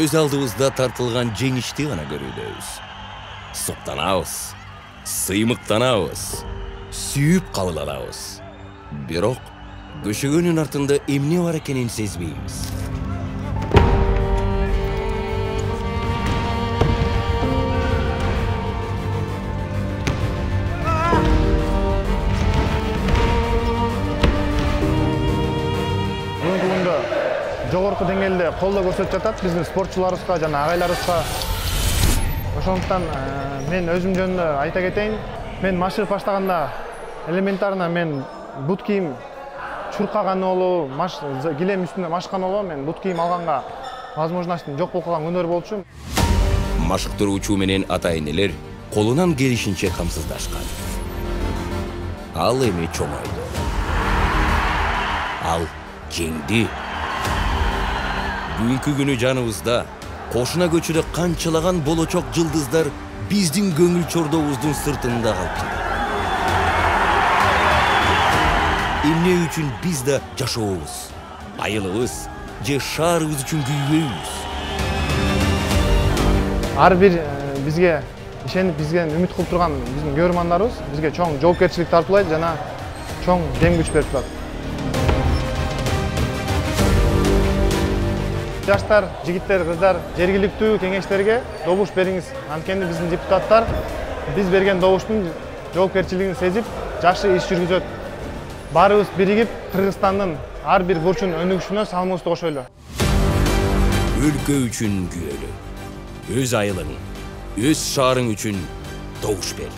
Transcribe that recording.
көз алдыбызда тартылган жеңишти гана көрүүдөбүз. Суктанабыз, сыймыктанабыз, сүйүп кабыл алабыз. Бирок көшөгөнүн артында эмне бар экенин сезбейбиз. Жогорку деңгээлде колдоо көрсөтүп жатат биздин спортчуларыбызга жана агайларыбызга. Ошондуктан мен өзүм жөнүндө айта кетейин. Мен машыгып баштаганда элементарно мен бут кийим чуркаганы болобу, килем үстүндө машыкканы болобу, мен бут кийим алганга возможностьтум жок болуп калган күндөр болчу. Машыктыруучу менен ата-энелер колунан келишинче камсыздашкан. Ал эми чоңойду. Ал жеңди. Бүгүнкү күнү жаныбызда кошуна көчүдө канчалаган болочок жылдыздар биздин көңүл чордобуздун сыртында калып жатат. Эмне үчүн биз да жашообуз, айылыбыз же шаарыбыз үчүн күйбөйбүз? Ар бир бизге ишенип, бизден үмүт кылып турган биздин көрөрмандарыбыз бизге чоң жоопкерчилик тартуулайт жана чоң дем күч берип турат. Жаштар, жигиттер, кыздар жергиликтүү кеңештерге добуш бериңиз. Анткени биздин депутаттар биз берген добуштун жоопкерчилигин сезип, жакшы иш жүргүзөт. Баарыбыз биригип, Кыргызстандын ар бир бурчун өнүгүшүнө салымыбызды кошойлу. Өлкө үчүн күйлө. Өз айылың, өз шаарың үчүн добуш бер.